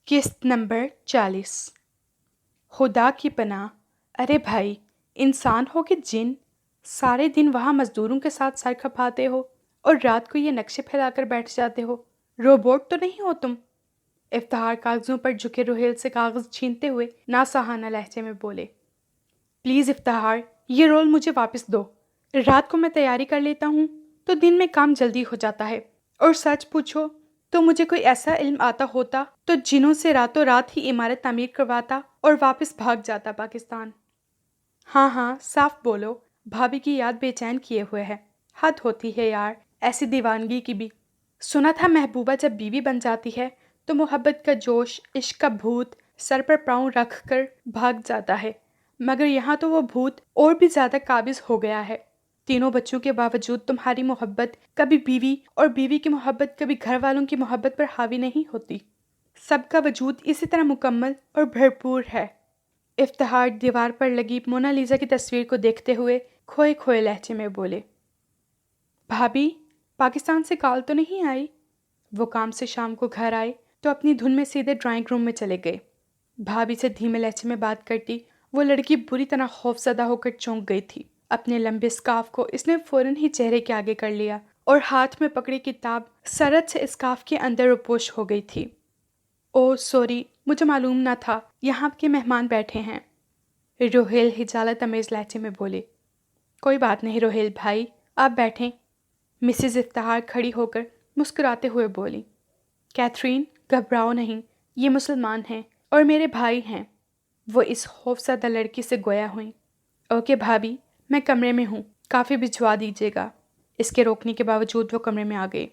قسط نمبر 40۔ خدا کی پناہ۔ ارے بھائی، انسان ہو کہ جن، سارے دن وہاں مزدوروں کے ساتھ سر کھپاتے ہو اور رات کو یہ نقشے پھیلا کر بیٹھ جاتے ہو۔ روبوٹ تو نہیں ہو تم؟ افتخار کاغذوں پر جھکے روہیل سے کاغذ چھینتے ہوئے ناصحانہ لہجے میں بولے۔ پلیز افتخار، یہ رول مجھے واپس دو۔ رات کو میں تیاری کر لیتا ہوں تو دن میں کام جلدی ہو جاتا ہے، اور سچ پوچھو تو مجھے کوئی ایسا علم آتا ہوتا تو جنوں سے راتوں رات ہی عمارت تعمیر کرواتا اور واپس بھاگ جاتا پاکستان۔ ہاں ہاں صاف بولو، بھابھی کی یاد بے چین کیے ہوئے ہے۔ حد ہوتی ہے یار ایسی دیوانگی کی بھی۔ سنا تھا محبوبہ جب بیوی بن جاتی ہے تو محبت کا جوش، عشق کا بھوت سر پر پاؤں رکھ کر بھاگ جاتا ہے، مگر یہاں تو وہ بھوت اور بھی زیادہ قابض ہو گیا ہے۔ تینوں بچوں کے باوجود تمہاری محبت کبھی بیوی اور بیوی کی محبت کبھی گھر والوں کی محبت پر حاوی نہیں ہوتی۔ سب کا وجود اسی طرح مکمل اور بھرپور ہے۔ افتخار دیوار پر لگی مونا لیزا کی تصویر کو دیکھتے ہوئے کھوئے کھوئے لہجے میں بولے۔ بھابھی، پاکستان سے کال تو نہیں آئی؟ وہ کام سے شام کو گھر آئے تو اپنی دھن میں سیدھے ڈرائنگ روم میں چلے گئے۔ بھابھی سے دھیمے لہجے میں بات کرتی وہ لڑکی بری طرح خوف زدہ ہو کر چونک گئی تھی۔ اپنے لمبے سکارف کو اس نے فوراً ہی چہرے کے آگے کر لیا اور ہاتھ میں پکڑی کتاب سرعت سے اسکارف کے اندر روپوش ہو گئی تھی۔ او سوری، مجھے معلوم نہ تھا یہاں کے مہمان بیٹھے ہیں، روہیل حجالت امیز لہجے میں بولے۔ کوئی بات نہیں روہیل بھائی، آپ بیٹھیں۔ مسز افتخار کھڑی ہو کر مسکراتے ہوئے بولی۔ کیتھرین، گھبراؤ نہیں، یہ مسلمان ہیں اور میرے بھائی ہیں۔ وہ اس خوفزدہ لڑکی سے گویا ہوئیں۔ اوکے بھابھی، میں کمرے میں ہوں، کافی بھجوا دیجیے گا۔ اس کے روکنے کے باوجود وہ کمرے میں آ گئے۔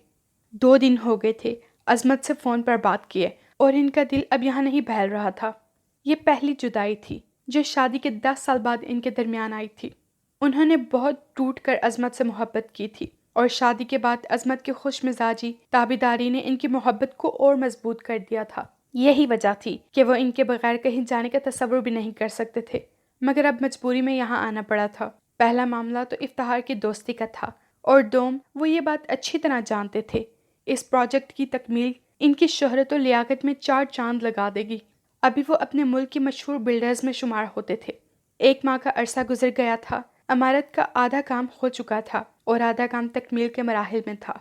2 دن ہو گئے تھے عظمت سے فون پر بات کیے اور ان کا دل اب یہاں نہیں بہل رہا تھا۔ یہ پہلی جدائی تھی جو شادی کے 10 سال بعد ان کے درمیان آئی تھی۔ انہوں نے بہت ٹوٹ کر عظمت سے محبت کی تھی، اور شادی کے بعد عظمت کی خوش مزاجی تابعداری نے ان کی محبت کو اور مضبوط کر دیا تھا۔ یہی وجہ تھی کہ وہ ان کے بغیر کہیں جانے کا تصور بھی نہیں کر سکتے تھے، مگر اب مجبوری میں یہاں آنا پڑا تھا۔ پہلا معاملہ تو افتخار کی دوستی کا تھا، اور دوم وہ یہ بات اچھی طرح جانتے تھے اس پروجیکٹ کی تکمیل ان کی شہرت و لیاقت میں 4 چاند لگا دے گی۔ ابھی وہ اپنے ملک کی مشہور بلڈرز میں شمار ہوتے تھے۔ 1 ماہ کا عرصہ گزر گیا تھا، عمارت کا آدھا کام ہو چکا تھا اور آدھا کام تکمیل کے مراحل میں تھا۔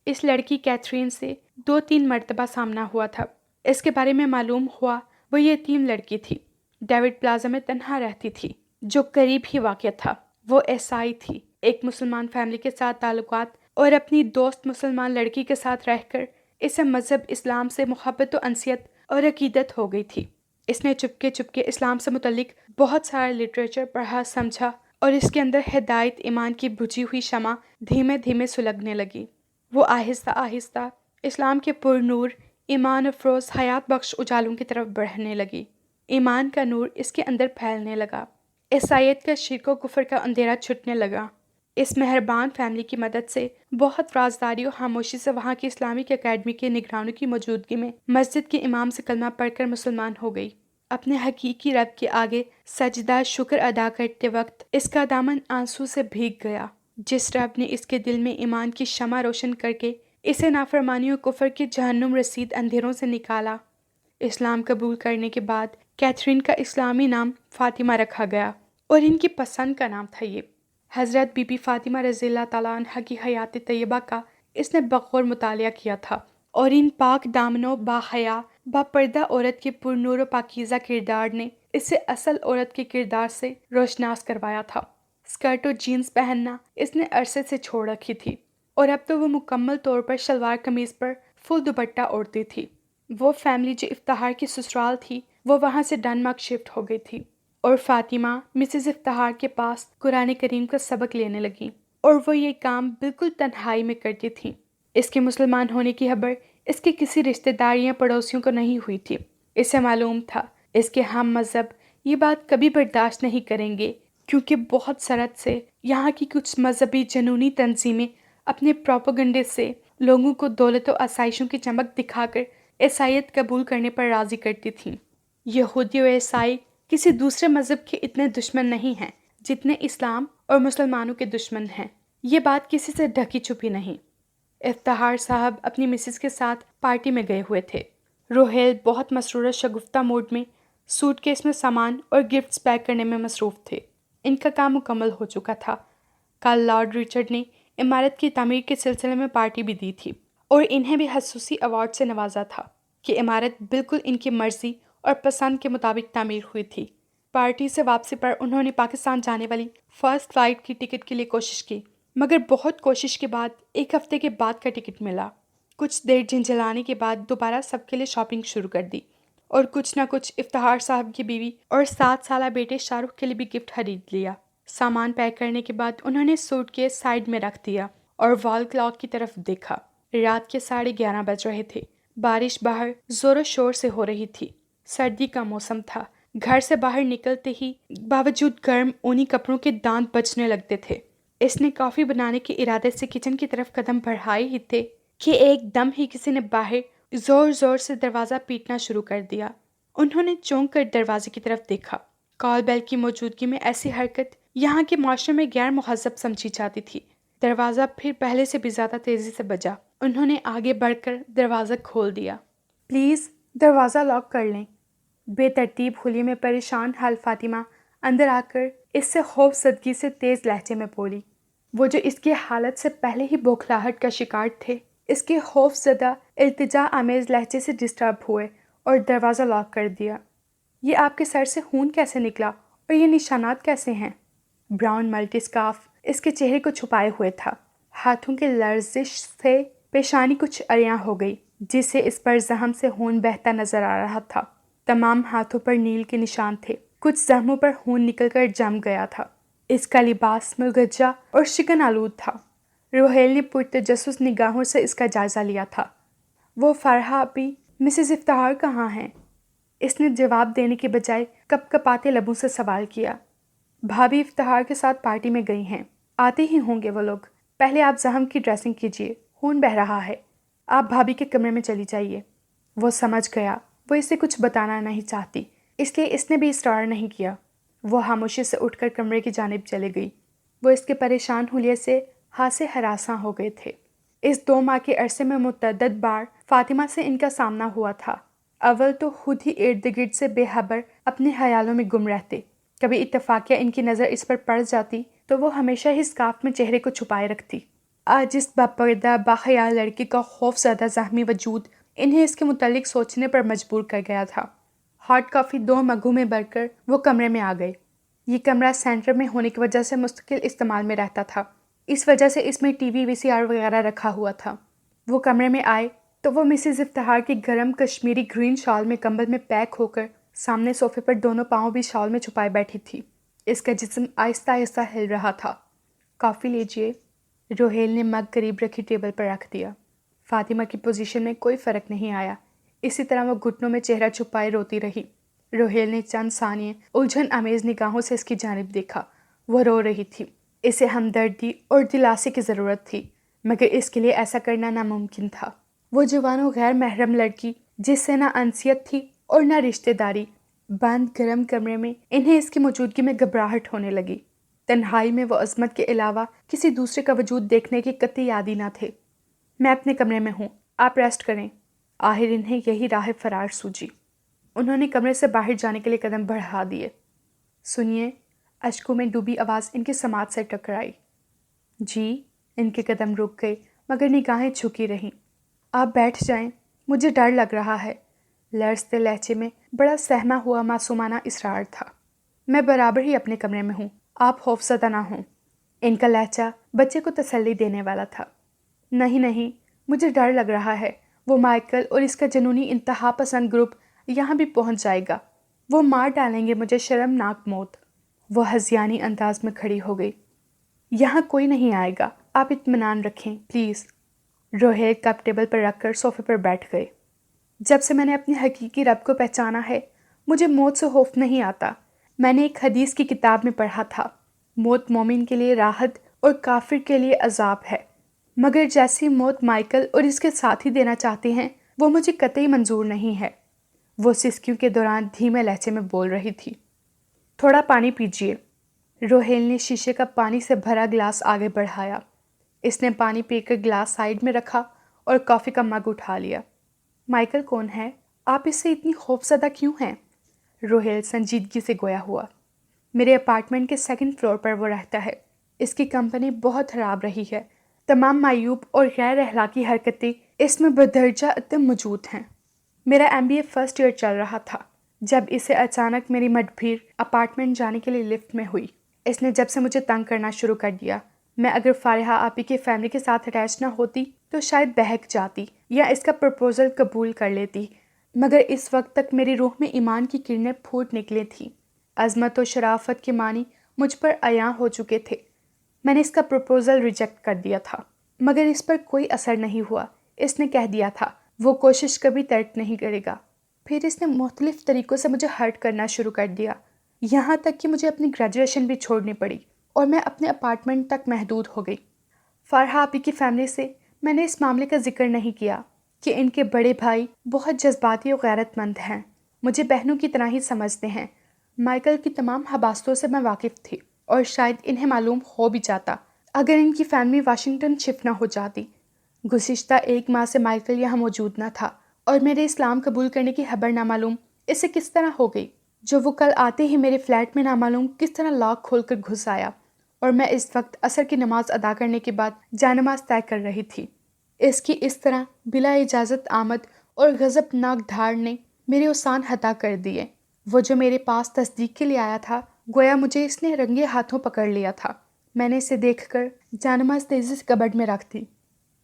اس لڑکی کیتھرین سے 2-3 مرتبہ سامنا ہوا تھا۔ اس کے بارے میں معلوم ہوا وہ یہ یتیم لڑکی تھی، ڈیوڈ پلازا میں تنہا رہتی تھی، جو قریب ہی واقع تھا۔ وہ عیسائی تھی، ایک مسلمان فیملی کے ساتھ تعلقات اور اپنی دوست مسلمان لڑکی کے ساتھ رہ کر اسے مذہب اسلام سے محبت و انسیت اور عقیدت ہو گئی تھی۔ اس نے چپکے چپکے اسلام سے متعلق بہت سارا لٹریچر پڑھا سمجھا، اور اس کے اندر ہدایت ایمان کی بجھی ہوئی شمع دھیمے دھیمے سلگنے لگی۔ وہ آہستہ آہستہ اسلام کے پر نور، ایمان افروز حیات بخش اجالوں کی طرف بڑھنے لگی۔ ایمان کا نور اس کے اندر پھیلنے لگا، عیسائیت کا شرک و کفر کا اندھیرا چھٹنے لگا۔ اس مہربان فیملی کی مدد سے بہت رازداری و خاموشی سے وہاں کی اسلامک اکیڈمی کے نگرانوں کی موجودگی میں مسجد کے امام سے کلمہ پڑھ کر مسلمان ہو گئی۔ اپنے حقیقی رب کے آگے سجدہ شکر ادا کرتے وقت اس کا دامن آنسو سے بھیگ گیا۔ جس رب نے اس کے دل میں ایمان کی شمع روشن کر کے اسے نافرمانی و کفر کے جہنم رسید اندھیروں سے نکالا۔ اسلام قبول کرنے کے بعد کیتھرین کا اسلامی نام فاطمہ رکھا گیا، اور ان کی پسند کا نام تھا یہ۔ حضرت بی بی فاطمہ رضی اللہ تعالیٰ عنہ کی حیات طیبہ کا اس نے بغور مطالعہ کیا تھا، اور ان پاک دامنوں باحیا باپردہ عورت کے پر نور و پاکیزہ کردار نے اسے اصل عورت کے کردار سے روشناس کروایا تھا۔ اسکرٹ و جینز پہننا اس نے عرصے سے چھوڑ رکھی تھی، اور اب تو وہ مکمل طور پر شلوار قمیض پر فل دوپٹہ اوڑھتی تھی۔ وہ فیملی جو افتخار کی سسرال تھی وہ وہاں سے ڈنمارک شفٹ ہو گئی تھی، اور فاطمہ مسز افتخار کے پاس قرآن کریم کا سبق لینے لگیں، اور وہ یہ کام بالکل تنہائی میں کرتی تھیں۔ اس کے مسلمان ہونے کی خبر اس کے کسی رشتہ دار یا پڑوسیوں کو نہیں ہوئی تھی۔ اسے معلوم تھا اس کے ہم مذہب یہ بات کبھی برداشت نہیں کریں گے، کیونکہ بہت سرعت سے یہاں کی کچھ مذہبی جنونی تنظیمیں اپنے پروپیگنڈے سے لوگوں کو دولت و آسائشوں کی چمک دکھا کر عیسائیت قبول کرنے پر راضی کرتی تھیں۔ یہودی و عیسائی کسی دوسرے مذہب کے اتنے دشمن نہیں ہیں جتنے اسلام اور مسلمانوں کے دشمن ہیں۔ یہ بات کسی سے ڈھکی چھپی نہیں۔ افتخار صاحب اپنی مسز کے ساتھ پارٹی میں گئے ہوئے تھے۔ روہیل بہت مسرور شگفتہ موڈ میں سوٹ کیس میں سامان اور گفٹس پیک کرنے میں مصروف تھے۔ ان کا کام مکمل ہو چکا تھا۔ کل لارڈ رچرڈ نے عمارت کی تعمیر کے سلسلے میں پارٹی بھی دی تھی اور انہیں بھی خصوصی ایوارڈ سے نوازا تھا کہ عمارت بالکل ان کی مرضی اور پسند کے مطابق تعمیر ہوئی تھی۔ پارٹی سے واپسی پر انہوں نے پاکستان جانے والی فرسٹ فلائٹ کی ٹکٹ کے لیے کوشش کی، مگر بہت کوشش کے بعد 1 ہفتے کے بعد کا ٹکٹ ملا۔ کچھ دیر جھنجھلانے کے بعد دوبارہ سب کے لیے شاپنگ شروع کر دی اور کچھ نہ کچھ افتخار صاحب کی بیوی اور 7 سالہ بیٹے شاہ رخ کے لیے بھی گفٹ خرید لیا۔ سامان پیک کرنے کے بعد انہوں نے سوٹ کیس سائڈ میں رکھ دیا اور وال کلاک کی طرف دیکھا۔ رات کے 11:30 بج رہے تھے۔ بارش باہر زور و شور سے ہو رہی تھی۔ سردی کا موسم تھا۔ گھر سے باہر نکلتے ہی باوجود گرم اونی کپڑوں کے دانت بجنے لگتے تھے۔ اس نے کافی بنانے کے ارادے سے کچن کی طرف قدم بڑھائے ہی تھے کہ ایک دم ہی کسی نے باہر زور زور سے دروازہ پیٹنا شروع کر دیا۔ انہوں نے چونک کر دروازے کی طرف دیکھا۔ کال بیل کی موجودگی میں ایسی حرکت یہاں کے معاشرے میں غیر مہذب سمجھی جاتی تھی۔ دروازہ پھر پہلے سے بھی زیادہ تیزی سے بجا۔ انہوں نے آگے بڑھ کر دروازہ کھول دیا۔ پلیز دروازہ لاک کر لیں۔ بے ترتیب حلیے میں پریشان حال فاطمہ اندر آ کر اس سے خوف زدگی سے تیز لہجے میں بولی۔ وہ جو اس کی حالت سے پہلے ہی بوکھلاہٹ کا شکار تھے، اس کے خوف زدہ التجا آمیز لہجے سے ڈسٹرب ہوئے اور دروازہ لاک کر دیا۔ یہ آپ کے سر سے خون کیسے نکلا اور یہ نشانات کیسے ہیں؟ براؤن ملٹی سکارف اس کے چہرے کو چھپائے ہوئے تھا۔ ہاتھوں کے لرزش سے پیشانی کچھ عریاں ہو گئی، جس سے اس پر زخم سے خون بہتا نظر آ رہا تھا۔ تمام ہاتھوں پر نیل کے نشان تھے۔ کچھ زخموں پر خون نکل کر جم گیا تھا۔ اس کا لباس ملگجا اور شکن آلود تھا۔ روہیل نے پرتجسس نگاہوں سے اس کا جائزہ لیا تھا۔ وہ فرحہ بھی مسز افتخار کہاں ہیں؟ اس نے جواب دینے کے بجائے کپ کپاتے لبوں سے سوال کیا۔ بھابھی افتخار کے ساتھ پارٹی میں گئی ہیں، آتے ہی ہوں گے وہ لوگ۔ پہلے آپ زخم کی ڈریسنگ کیجیے، خون بہہ رہا ہے۔ آپ بھابھی کے کمرے میں چلی جائیے۔ وہ سمجھ گیا وہ اسے کچھ بتانا نہیں چاہتی، اس لیے اس نے بھی اصرار نہیں کیا۔ وہ خاموشی سے اٹھ کر کمرے کی جانب چلے گئی۔ وہ اس کے پریشان حلیے سے ہاسے ہراساں ہو گئے تھے۔ اس 2 ماہ کے عرصے میں متعدد بار فاطمہ سے ان کا سامنا ہوا تھا۔ اول تو خود ہی ارد گرد سے بے خبر اپنے خیالوں میں گم رہتے۔ کبھی اتفاقیہ ان کی نظر اس پر پڑ جاتی تو وہ ہمیشہ ہی سکارف میں چہرے کو چھپائے رکھتی۔ آج اس باپردہ باخیال لڑکی کا خوف زدہ زخمی وجود انہیں اس کے متعلق سوچنے پر مجبور کر گیا تھا۔ ہاٹ کافی 2 مگوں میں بھر کر وہ کمرے میں آ گئے۔ یہ کمرہ سینٹر میں ہونے کی وجہ سے مستقل استعمال میں رہتا تھا، اس وجہ سے اس میں ٹی وی VCR وغیرہ رکھا ہوا تھا۔ وہ کمرے میں آئے تو وہ مسز افتخار کی گرم کشمیری گرین شال میں کمبل میں پیک ہو کر سامنے صوفے پر دونوں پاؤں بھی شال میں چھپائے بیٹھی تھی۔ اس کا جسم آہستہ آہستہ ہل رہا تھا۔ کافی لیجیے۔ روہیل نے مگ قریب رکھی ٹیبل پر رکھ دیا۔ فاطمہ کی پوزیشن میں کوئی فرق نہیں آیا۔ اسی طرح وہ گھٹنوں میں چہرہ چھپائے روتی رہی۔ روہیل نے چند ثانیے الجھن آمیز نگاہوں سے اس کی جانب دیکھا۔ وہ رو رہی تھی۔ اسے ہمدردی اور دلاسے کی ضرورت تھی، مگر اس کے لیے ایسا کرنا ناممکن تھا۔ وہ جوان و غیر محرم لڑکی جس سے نہ انسیت تھی اور نہ رشتہ داری، بند گرم کمرے میں انہیں اس کی موجودگی میں گھبراہٹ ہونے لگی۔ تنہائی میں وہ عظمت کے علاوہ کسی دوسرے کا وجود دیکھنے کے قطعی عادی نہ تھے۔ میں اپنے کمرے میں ہوں، آپ ریسٹ کریں۔ آخر انہیں یہی راہ فرار سوجی۔ انہوں نے کمرے سے باہر جانے کے لیے قدم بڑھا دیے۔ سنیے، اشکوں میں ڈوبی آواز ان کی سماعت سے ٹکرائی۔ جی؟ ان کے قدم رک گئے مگر نگاہیں جھکی رہیں۔ آپ بیٹھ جائیں، مجھے ڈر لگ رہا ہے۔ لرزتے لہجے میں بڑا سہما ہوا معصومانہ اصرار تھا۔ میں برابر ہی اپنے کمرے میں ہوں، آپ خوف زدہ نہ ہوں۔ ان کا لہجہ بچے کو تسلی دینے والا تھا۔ نہیں نہیں، مجھے ڈر لگ رہا ہے، وہ مائیکل اور اس کا جنونی انتہا پسند گروپ یہاں بھی پہنچ جائے گا۔ وہ مار ڈالیں گے مجھے شرمناک موت۔ وہ ہذیانی انداز میں کھڑی ہو گئی۔ یہاں کوئی نہیں آئے گا، آپ اطمینان رکھیں پلیز۔ روہیل کپ ٹیبل پر رکھ کر صوفے پر بیٹھ گئے۔ جب سے میں نے اپنے حقیقی رب کو پہچانا ہے، مجھے موت سے خوف نہیں آتا۔ میں نے ایک حدیث کی کتاب میں پڑھا تھا، موت مومن کے لیے راحت اور کافر کے لیے عذاب ہے، مگر جیسی موت مائیکل اور اس کے ساتھی دینا چاہتے ہیں وہ مجھے قطعی منظور نہیں ہے۔ وہ سسکیوں کے دوران دھیمے لہجے میں بول رہی تھی۔ تھوڑا پانی پیجیے۔ روہیل نے شیشے کا پانی سے بھرا گلاس آگے بڑھایا۔ اس نے پانی پی کر گلاس سائڈ میں رکھا اور کافی کا مگ اٹھا لیا۔ مائیکل کون ہے؟ آپ اس سے اتنی خوفزدہ کیوں ہیں؟ روہیل سنجیدگی سے گویا ہوا۔ میرے اپارٹمنٹ کے 2nd فلور پر وہ رہتا ہے۔ اس کی کمپنی بہت خراب رہی ہے۔ تمام معیوب اور غیر اخلاقی حرکتیں اس میں بدرجہ عدم موجود ہیں۔ میرا MBA فرسٹ ایئر چل رہا تھا جب اسے اچانک میری مدبھیر اپارٹمنٹ جانے کے لیے لفٹ میں ہوئی۔ اس نے جب سے مجھے تنگ کرنا شروع کر دیا۔ میں اگر فارحہ آپی کے فیملی کے ساتھ اٹیچ نہ ہوتی تو شاید بہک جاتی یا اس کا پرپوزل قبول کر لیتی، مگر اس وقت تک میری روح میں ایمان کی کرنیں پھوٹ نکلی تھیں۔ عظمت و شرافت کے معنی مجھ پر عیاں ہو چکے تھے۔ میں نے اس کا پرپوزل ریجیکٹ کر دیا تھا، مگر اس پر کوئی اثر نہیں ہوا۔ اس نے کہہ دیا تھا وہ کوشش کبھی ترک نہیں کرے گا۔ پھر اس نے مختلف طریقوں سے مجھے ہرٹ کرنا شروع کر دیا، یہاں تک کہ مجھے اپنی گریجویشن بھی چھوڑنی پڑی اور میں اپنے اپارٹمنٹ تک محدود ہو گئی۔ فارحہ آپی کی فیملی سے میں نے اس معاملے کا ذکر نہیں کیا کہ ان کے بڑے بھائی بہت جذباتی اور غیرت مند ہیں، مجھے بہنوں کی طرح ہی سمجھتے ہیں۔ مائیکل کی تمام حباستوں سے میں واقف تھی اور شاید انہیں معلوم ہو بھی جاتا اگر ان کی فیملی واشنگٹن شفٹ نہ ہو جاتی۔ گزشتہ 1 ماہ سے مائیکل یہاں موجود نہ تھا اور میرے اسلام قبول کرنے کی خبر نامعلوم اسے کس طرح ہو گئی، جو وہ کل آتے ہی میرے فلیٹ میں نامعلوم کس طرح لاک کھول کر گھس آیا، اور میں اس وقت عصر کی نماز ادا کرنے کے بعد جانماز طے کر رہی تھی۔ اس کی اس طرح بلا اجازت آمد اور غضبناک دھاڑ نے میرے اوسان ہتا کر دیے۔ وہ جو میرے پاس تصدیق کے لیے آیا تھا، گویا مجھے اس نے رنگے ہاتھوں پکڑ لیا تھا۔ میں نے اسے دیکھ کر جانماز تیزی سے کبڈ میں رکھ دی۔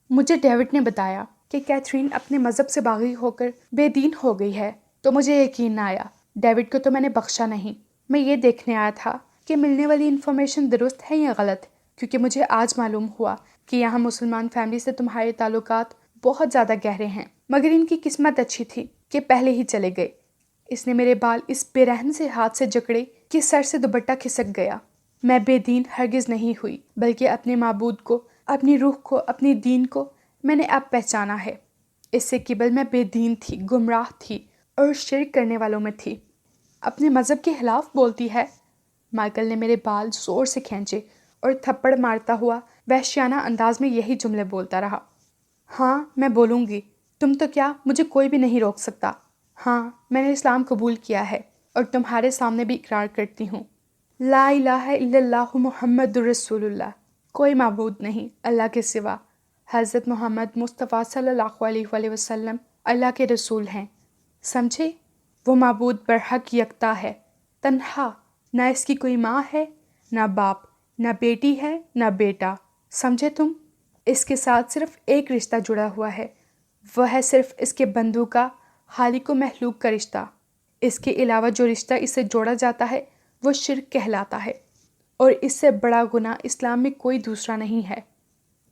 مجھے ڈیوڈ نے بتایا کہ کیتھرین اپنے مذہب سے باغی ہو کر بے دین ہو گئی ہے، تو مجھے یقین نہ آیا۔ ڈیوڈ کو تو میں نے بخشا نہیں، میں یہ دیکھنے آیا تھا کہ ملنے والی انفارمیشن درست ہے یا غلط، کیونکہ مجھے آج معلوم ہوا کہ یہاں مسلمان فیملی سے تمہارے تعلقات بہت زیادہ گہرے ہیں، مگر ان کی قسمت اچھی تھی کہ پہلے ہی چلے گئے۔ اس نے میرے بال اس بے رحم سے ہاتھ سے جکڑے کہ سر سے دوپٹہ کھسک گیا۔ میں بے دین ہرگز نہیں ہوئی، بلکہ اپنے معبود کو، اپنی روح کو، اپنی دین کو میں نے اب پہچانا ہے۔ اس سے قبل میں بے دین تھی، گمراہ تھی اور شرک کرنے والوں میں تھی۔ اپنے مذہب کے خلاف بولتی ہے؟ مائیکل نے میرے بال زور سے کھینچے اور تھپڑ مارتا ہوا وحشیانہ انداز میں یہی جملے بولتا رہا۔ ہاں میں بولوں گی، تم تو کیا، مجھے کوئی بھی نہیں روک سکتا۔ ہاں میں نے اسلام قبول کیا ہے اور تمہارے سامنے بھی اقرار کرتی ہوں، لا الہ الا اللہ محمد رسول اللہ، کوئی معبود نہیں اللہ کے سوا، حضرت محمد مصطفیٰ صلی اللہ علیہ وآلہ وسلم اللہ کے رسول ہیں۔ سمجھے؟ وہ معبود برحق یکتا ہے، تنہا، نہ اس کی کوئی ماں ہے، نہ باپ، نہ بیٹی ہے، نہ بیٹا۔ سمجھے تم؟ اس کے ساتھ صرف ایک رشتہ جڑا ہوا ہے، وہ ہے صرف اس کے بندوں کا خالق و مخلوق کا رشتہ۔ اس کے علاوہ جو رشتہ اسے جوڑا جاتا ہے وہ شرک کہلاتا ہے، اور اس سے بڑا گناہ اسلام میں کوئی دوسرا نہیں ہے۔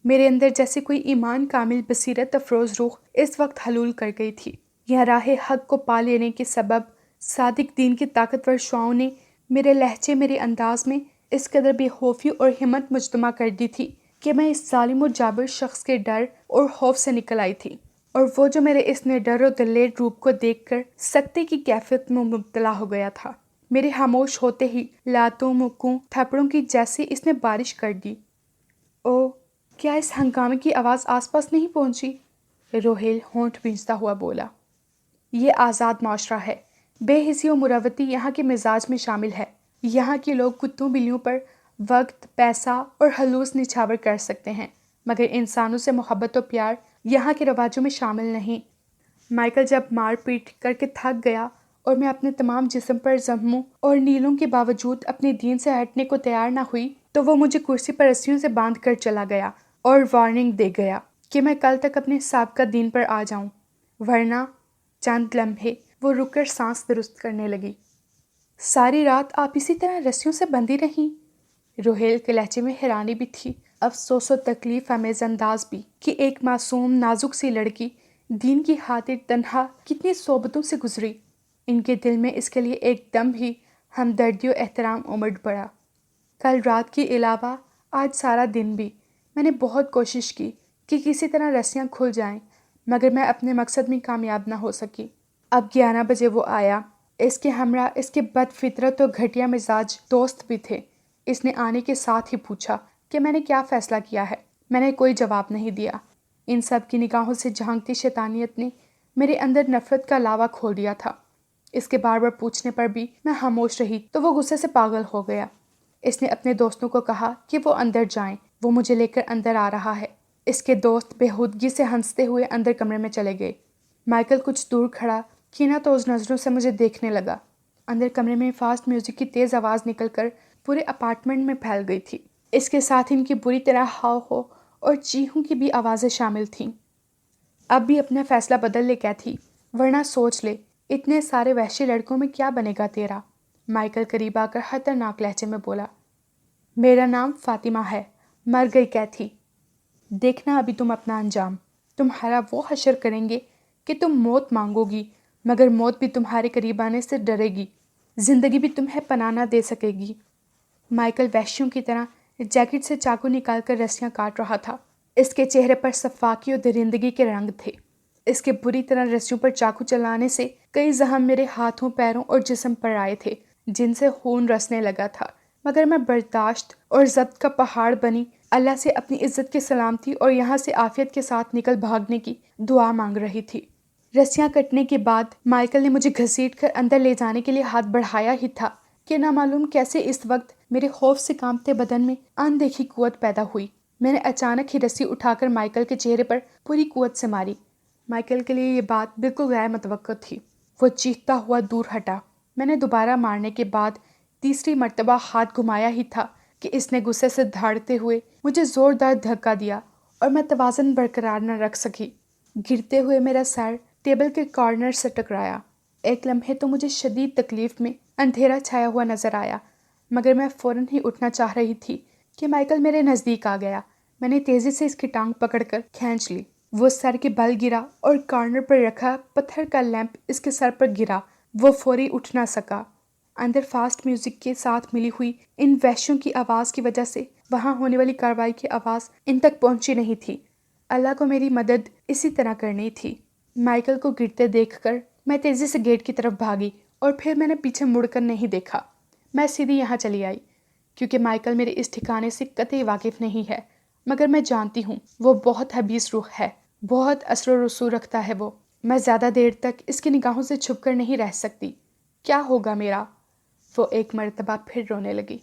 میرے اندر جیسے کوئی ایمان کامل بصیرت افروز روح اس وقت حلول کر گئی تھی۔ یہ راہ حق کو پا لینے کے سبب صادق دین کی طاقتور شعاؤں نے میرے لہجے، میرے انداز میں اس قدر بے خوفی اور ہمت مجتمع کر دی تھی کہ میں اس ظالم و جابر شخص کے ڈر اور خوف سے نکل آئی تھی، اور وہ جو میرے اس نڈر و دلیر روپ کو دیکھ کر سکتے کی کیفیت میں مبتلا ہو گیا تھا۔ میرے خاموش ہوتے ہی لاتوں، مکوں، تھپڑوں کی جیسی اس نے بارش کر دی۔ او، کیا اس ہنگامے کی آواز آس پاس نہیں پہنچی؟ روہیل ہونٹ بھینچتا ہوا بولا۔ یہ آزاد معاشرہ ہے، بے حسی و مروتی یہاں کے مزاج میں شامل ہے۔ یہاں کے لوگ کتوں بلیوں پر وقت، پیسہ اور خلوص نچھاور کر سکتے ہیں، مگر انسانوں سے محبت و پیار یہاں کے رواجوں میں شامل نہیں۔ مائیکل جب مار پیٹ کر کے تھک گیا اور میں اپنے تمام جسم پر زخموں اور نیلوں کے باوجود اپنے دین سے ہٹنے کو تیار نہ ہوئی، تو وہ مجھے کرسی پر رسیوں سے باندھ کر چلا گیا اور وارننگ دے گیا کہ میں کل تک اپنے سابقہ دین پر آ جاؤں، ورنہ چند لمحے وہ رک کر سانس درست کرنے لگی۔ ساری رات آپ اسی طرح رسیوں سے بندھی رہیں؟ روہیل کے لہجے میں حیرانی بھی تھی، افسوس و تکلیف آمیز انداز بھی، کہ ایک معصوم نازک سی لڑکی دین کی خاطر تنہا کتنی صعوبتوں سے گزری۔ ان کے دل میں اس کے لیے ایک دم ہی ہمدردی و احترام امڑ پڑا۔ کل رات کے علاوہ آج سارا دن بھی میں نے بہت کوشش کی کہ کسی طرح رسیاں کھل جائیں، مگر میں اپنے مقصد میں کامیاب نہ ہو سکی۔ اب 11 بجے وہ آیا۔ اس کے ہمراہ اس کے بد فطرت و گھٹیا مزاج دوست بھی تھے۔ اس نے آنے کے ساتھ ہی پوچھا کہ میں نے کیا فیصلہ کیا ہے۔ میں نے کوئی جواب نہیں دیا۔ ان سب کی نگاہوں سے جھانکتی شیطانیت نے میرے اندر نفرت کا لاوا کھول دیا تھا۔ اس کے بار بار پوچھنے پر بھی میں خاموش رہی تو وہ غصے سے پاگل ہو گیا۔ اس نے اپنے دوستوں کو کہا کہ وہ اندر جائیں، وہ مجھے لے کر اندر آ رہا ہے۔ اس کے دوست بےہودگی سے ہنستے ہوئے اندر کمرے میں چلے گئے۔ مائیکل کچھ دور کھڑا کینہ توز نظروں سے مجھے دیکھنے لگا۔ اندر کمرے میں فاسٹ میوزک کی تیز آواز نکل کر پورے اپارٹمنٹ میں پھیل گئی تھی۔ اس کے ساتھ ان کی بری طرح ہاؤ ہو اور چیخوں کی بھی آوازیں شامل تھیں۔ اب بھی اپنا فیصلہ بدل لے کیتھی، ورنہ سوچ لے اتنے سارے وحشی لڑکوں میں کیا بنے گا تیرا۔ مائیکل قریب آ کر خطرناک لہجے میں بولا، میرا نام فاطمہ ہے، مر گئی کیتھی۔ دیکھنا ابھی تم اپنا انجام، تمہارا وہ حشر کریں گے کہ تم موت مانگو گی، مگر موت بھی تمہارے قریب آنے سے ڈرے گی، زندگی بھی تمہیں پناہ نہ دے سکے گی۔ مائیکل وحشیوں کی طرح جیکٹ سے چاقو نکال کر رسیاں کاٹ رہا تھا۔ اس کے چہرے پر صفاقی اور درندگی کے رنگ تھے۔ اس کے بری طرح رسیوں پر چاقو چلانے سے کئی زخم میرے ہاتھوں، پیروں اور جسم پر آئے تھے، جن سے خون رسنے لگا تھا، مگر میں برداشت اور ضبط کا پہاڑ بنی اللہ سے اپنی عزت کی سلامتی اور یہاں سے عافیت کے ساتھ نکل بھاگنے کی دعا مانگ رہی تھی۔ رسیاں کٹنے کے بعد مائیکل نے مجھے گھسیٹ کر اندر لے جانے کے لیے ہاتھ بڑھایا ہی تھا کہ نامعلوم کیسے اس وقت میرے خوف سے کانپتے بدن میں اندیکھی قوت پیدا ہوئی۔ میں نے اچانک ہی رسی اٹھا کر مائیکل کے چہرے پر پوری قوت سے ماری۔ مائیکل کے لیے یہ بات بالکل غیر متوقع تھی۔ وہ چیختا ہوا دور ہٹا۔ میں نے دوبارہ مارنے کے بعد تیسری مرتبہ ہاتھ گھمایا ہی تھا کہ اس نے غصے سے دھاڑتے ہوئے مجھے زوردار دھکا دیا اور میں توازن برقرار نہ رکھ سکی۔ گرتے ہوئے میرا سر ٹیبل کے کارنر سے ٹکرایا۔ ایک لمحے تو مجھے شدید تکلیف میں اندھیرا چھایا ہوا نظر آیا، مگر میں فوراً ہی اٹھنا چاہ رہی تھی کہ مائیکل میرے نزدیک آ گیا۔ میں نے تیزی سے اس کی ٹانگ پکڑ کر کھینچ لی۔ وہ سر کے بل گرا اور کارنر پر رکھا پتھر کا لیمپ اس کے سر پر گرا۔ وہ فوری اٹھ نہ سکا۔ اندر فاسٹ میوزک کے ساتھ ملی ہوئی ان وحشیوں کی آواز کی وجہ سے وہاں ہونے والی کارروائی کی آواز ان تک پہنچی نہیں تھی۔ اللہ کو میری مدد اسی طرح کرنی تھی۔ مائیکل کو گرتے دیکھ کر میں تیزی سے گیٹ کی طرف بھاگی اور پھر میں نے پیچھے مڑ کر نہیں دیکھا۔ میں سیدھی یہاں چلی آئی کیونکہ مائیکل میرے اس ٹھکانے سے قطعی واقف نہیں ہے، مگر میں جانتی ہوں وہ بہت حبیث روح ہے، بہت اثر و رسوخ رکھتا ہے وہ۔ میں زیادہ دیر تک اس کی نگاہوں سے چھپ کر نہیں رہ سکتی۔ کیا ہوگا میرا؟ وہ ایک مرتبہ پھر رونے لگی۔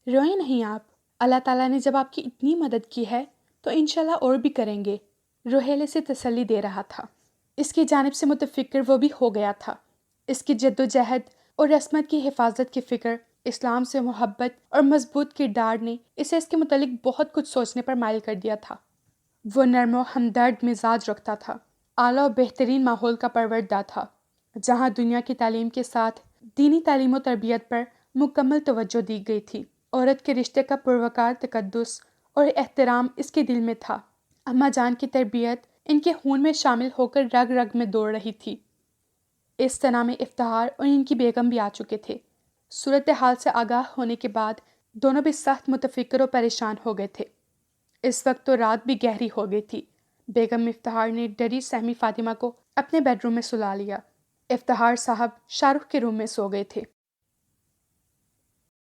روئیں نہیں آپ، اللہ تعالیٰ نے جب آپ کی اتنی مدد کی ہے تو انشاءاللہ اور بھی کریں گے، روحیلے سے تسلی دے رہا تھا۔ اس کی جانب سے متفکر وہ بھی ہو گیا تھا۔ اس کی جد و جہد اور عصمت کی حفاظت کی فکر، اسلام سے محبت اور مضبوط کردار نے اسے اس کے متعلق بہت کچھ سوچنے پر مائل کر دیا تھا۔ وہ نرم و ہمدرد مزاج رکھتا تھا، اعلیٰ و بہترین ماحول کا پروردہ تھا، جہاں دنیا کی تعلیم کے ساتھ دینی تعلیم و تربیت پر مکمل توجہ دی گئی تھی۔ عورت کے رشتے کا پروقار تقدس اور احترام اس کے دل میں تھا۔ اماں جان کی تربیت ان کے خون میں شامل ہو کر رگ رگ میں دوڑ رہی تھی۔ اس طرح میں افتخار اور ان کی بیگم بھی آ چکے تھے۔ صورتحال سے آگاہ ہونے کے بعد دونوں بھی سخت متفکر و پریشان ہو گئے تھے۔ اس وقت تو رات بھی گہری ہو گئی تھی۔ بیگم افتخار نے ڈری سہمی فاطمہ کو اپنے بیڈ روم میں سلا لیا۔ افتخار صاحب شاہ رخ کے روم میں سو گئے تھے۔